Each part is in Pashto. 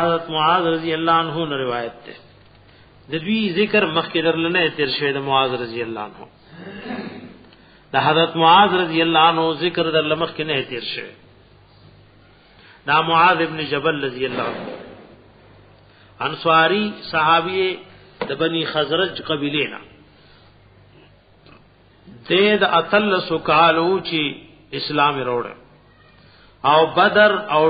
حضرت معاذ رضی اللہ عنہ نے روایت ہے د دوی ذکر مخکې درلنه تیر شوی د معاذ رضی اللہ عنہ د حضرت معاذ رضی اللہ عنہ ذکر درلنه مخکې نه تیر شوی دا معاذ ابن جبل رضی اللہ عنہ انصاری صحابی د بنی خزرج قبیله نه د اتل سکالو چې اسلام وروړ او بدر او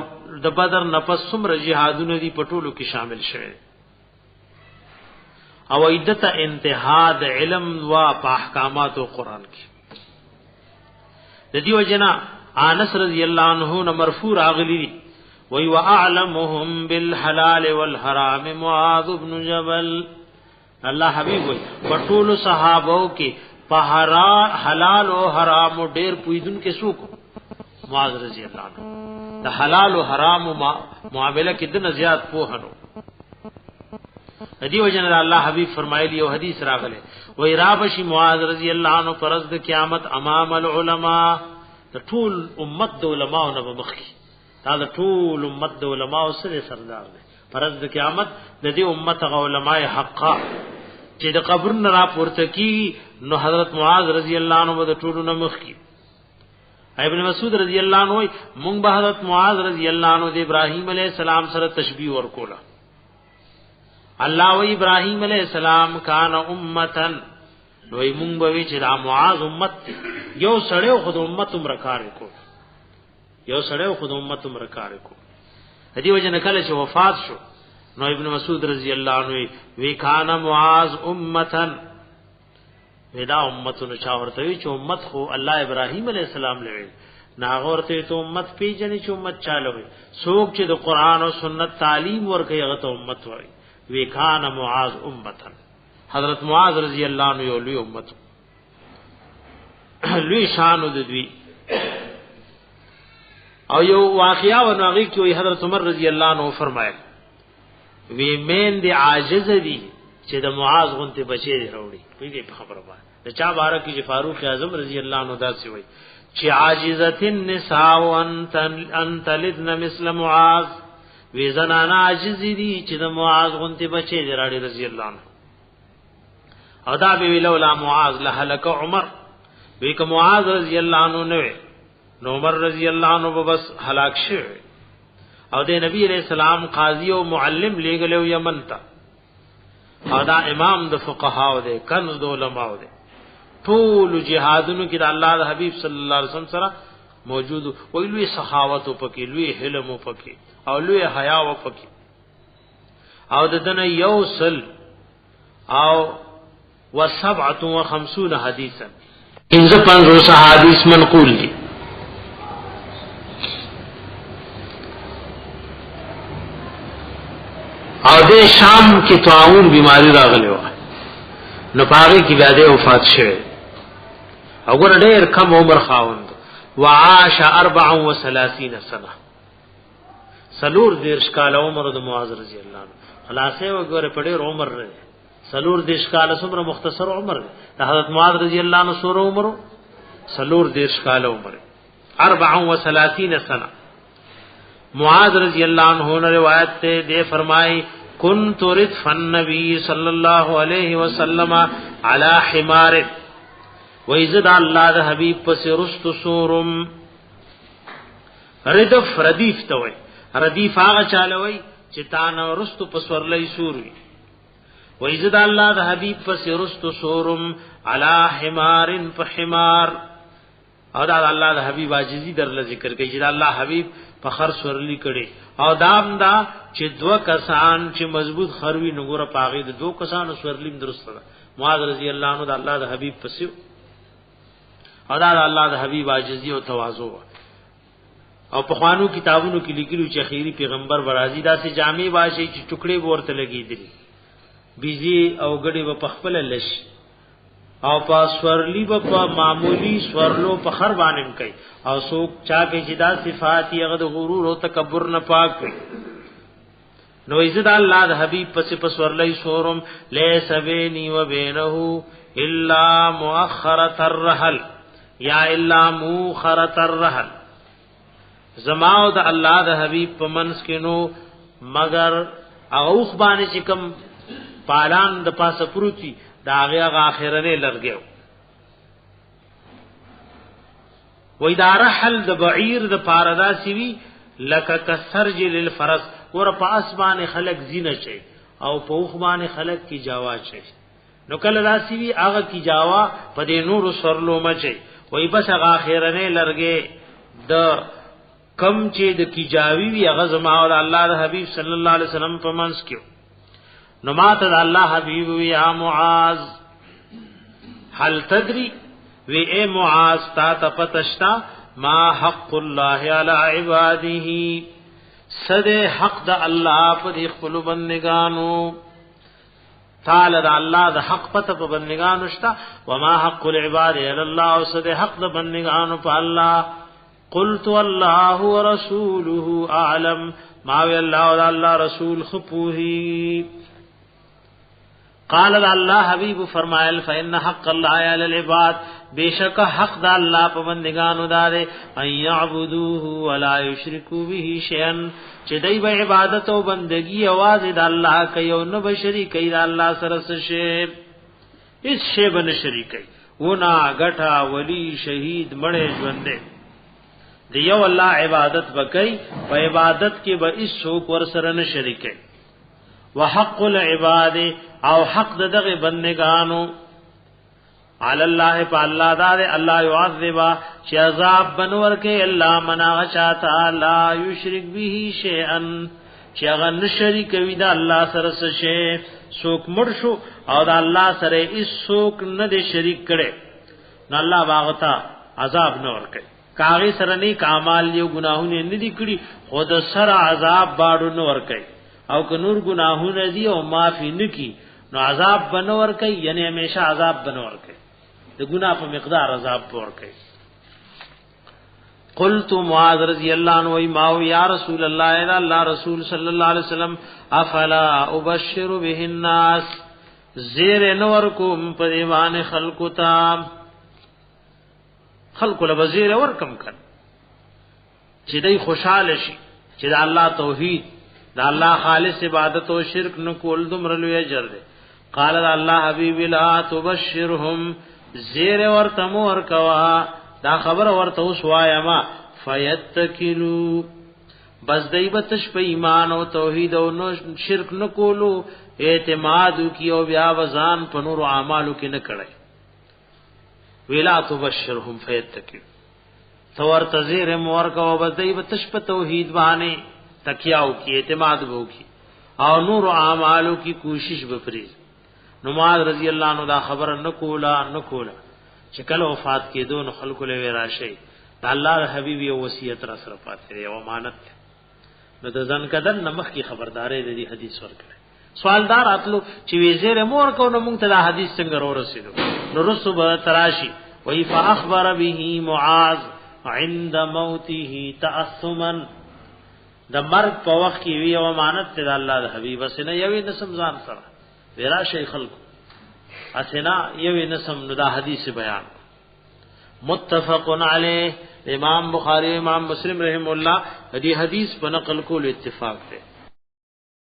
د بدر نفس څومره جهادونه دي پټولو کې شامل شوه او عدت انتها د علم و احکامات قرآن کې د دیو جنا انس رضی الله عنه نے مرفوع راغلی وی واعلمهم بالحلال والحرام معاذ بن جبل الله حبیب وی پټولو صحابو کې په حلال او حرام ډیر پویدون کې سوق معاذ رضی اللہ عنہ د حلال او حرام معاملہ کې د زیات پوهنو دی وجن الله حبیب فرمایلی او حدیث راغله و ارابشی معاذ رضی اللہ عنہ پرز د قیامت امام العلماء د ټول امت د علماء نه بمخي دا د ټول امت د علماء سره سردار دی پرز د قیامت د دې امت علماء حقا چې د قبر نه را پورته کی نو حضرت معاذ رضی اللہ عنہ د ټول نه مخي ابن مسعود رضی اللہ عنہ مونږ به حضرت معاذ رضی اللہ عنہ د ابراہیم علیہ السلام سره تشبیه ورکولا الله و ابراہیم علیہ السلام کان امتن دوی مونږ به چې دا معاذ امت یو سړیو خود امت مرکار کو یو سړیو خود امت مرکار کو هدی وجه کله چې وفات شو نو ابن مسعود رضی اللہ عنہ وی کان معاذ امتن ودا امتونو چا ورته چې امت خو الله ابراهیم علیہ السلام لوي ناغورته ته امت پیژنې چې امت چاله وي څوک چې د قران او سنت تعلیم ورکوي هغه ته امت وایي وکان معاذ امتن حضرت معاذ رضی اللہ عنہ یو لوی امت لوی شان د دوی او یو واقعا ونغی کې حضرت عمر رضی اللہ عنہ فرمایل وی مین دی عاجز دی چې د معاذ غنته بچی وروړي پیږي په خبره باندې د چا بارک چې فاروق اعظم رضی الله عنه داسې وای چې عاجزه النساء ان تلدن مثل معاذ وی زنانا عاجز دي چې د معاذ غنته بچی راړي رضی الله عنه او دا به لولا معاذ لهلك عمر وی که معاذ رضی الله عنه نو عمر رضی الله عنه بس هلاک شو او د نبی علیہ السلام قاضی او معلم لګلو یمن ته او دا امام د فقهاو دی کنز د علماو دی ټول جهادونو کې د الله د حبیب صلی الله علیه وسلم سره موجود وي لوی سخاوت او پکې لوی حلم او پکې او لوی حیا او پکې او دنه یوصل او و57 حدیثا انځه 500 حدیث منقول دي او د شام کې طاعون بیماری راغلی و نو پاره کې بیا د وفات شوه او ګور ډېر کم عمر خاوند وعاش 34 سنه سلور دیرش کال عمر د معاذ رضی الله عنه خلاصې وګوره په ډېر عمر لري سلور دیرش کال څومره مختصر عمر د حضرت معاذ رضی الله عنه سور عمر سلور دیرش کال عمر 34 سنه معاذ رضی اللہ عنہ نے روایت تے دے فرمائی كنت ردف النبي صلی اللہ علیہ وسلم على حمار وإذا الله ده حبیب پس رست سورم ردف ردیف توي ردیف هغه چالوي چې تا نو رست پس ورلې سوري وإذا الله ده حبیب پس رست سورم على حمار فحمار او دا الله د حبیب عاجزی در ذکر کوي چې الله حبیب په خر سورلی کړي او دام دا چې دو کسان چې مضبوط خروي نګوره پاغي د دو کسانو سورلیم درسته معاذ رضی الله عنه د الله د حبیب پسیو او دا الله د حبیب عاجزی او تواضع او په خوانو کتابونو کې لیکلو چې اخیری پیغمبر برازي داسې جامع واشي چې ټوکړي ورته لګیدل بيزي او غړي په خپل لش او پاسورلی په معمولی سورلو په خر باندې کوي او څوک چا کې جدا صفات یې غد غرور او تکبر نه پاک وي نو عزت الله د حبیب پس سورلې سورم ليس بيني وبينه الا مؤخره الرحل یا الا مؤخره الرحل زماو د الله د حبیب په منس کې نو مگر اوخ باندې چې کوم پالان د پاسه پروتي دا هغه اخرنه لرګیو وې دا رحل د بعیر د پاردا سیوی لک کسرج للفرس ور په اسمان خلق زینه چي او په اوخ باندې خلق کی جاوا چي نو کله راسی وی هغه کی جاوا په دې نور سرلو مچي وای بس هغه اخرنه لرګي د کم چې د کی جاوی وی هغه زما او الله د حبیب صلی الله علیه وسلم په منځ کې نو ماته د الله حبیب وی یا معاذ هل تدری وی اے معاذ تا تپتشتا ما حق الله علی عباده صد حق د الله په خپل بندگانو تعالی د الله د حق پته په بندگانو شتا وما حق العباد الا الله او صد حق د بندگانو په الله قلت الله ورسوله اعلم ما وی الله او الله رسول خپوهی قال الله حبیب فرمایل فإن حق الله علی العباد بیشک حق د الله په بندگانو دار ان يعبدوه ولا یشرکوا به شیئا چې دای به عبادت او بندگی आवाज د الله کوي او نه بشری کوي د الله سره څه شی هیڅ شی بن شریکي ونا غټا ولی شهید مړې ژوندې دیو الله عبادت وکي په عبادت کې به هیڅ څوک ور سره نه شریکي وحق العباد او حق دغه بندگانو علی الله فالله دار الله يعذب چې عذاب بنور کې الله منا غشاتا لا یشرک به شیئا چې هغه نشریک وي د الله سره څه شی څوک مړ شو او د الله سره هیڅ څوک نه دی شریک کړي نو الله باغتا عذاب نه ور کوي کاغه سره نه کمال یو ګناهونه نه دي کړي خود سره عذاب باړو نه ور کوي او که نور گناہونه دي او معافي نکي نو عذاب بنور کوي یعنی همیشه عذاب بنور کوي د ګناه په مقدار عذاب ور کوي قلت معاذ رضی الله عنه و ما یا رسول الله الا الله رسول صلی الله علیه وسلم افلا ابشر به الناس زیر نور کوم په دیوان خلق تا خلق له وزیر ور کم کړ چې دای خوشاله شي چې د الله توحید دا الله خالص عبادت او شرک نو کول دمر لوی اجر دے قال الله حبیب لا تبشرهم زیر ورتم ورکوا دا خبر ورته وسوایا ما فیتکلوا بس دایبتش په ایمان او توحید او نو شرک نو کولو اعتماد کیو بیا وزان په نور اعمالو کې نه کړای ویلا تبشرهم فیتکلوا ثور تزیر مورکوا بس دایبتش په توحید باندې تکیاو کی اعتماد وو کی او نور اعمالو کی کوشش بپری نماز رضی اللہ عنہ دا خبر نکولا چې کله وفات کې دون خلق له راشي دا الله حبیب یو وصیت را سره پاتې یو امانت نو د ځن کدن نمخ کی خبردارې د دې حدیث ورکړي سوالدار اتلو چې ویزه مور کو نو مونږ ته دا حدیث څنګه ورسېدو نو رسوب تراشی وی فاخبر به معاذ عند موته تأثما د مرګ په وخت کې وی او امانت ته الله د حبیب سره یوې نسم ځان سره ورا شیخ خلق اسنا یوې نسم نو دا حدیث بیان متفق علیه امام بخاری امام مسلم رحم الله دې حدیث په نقل کول اتفاق ده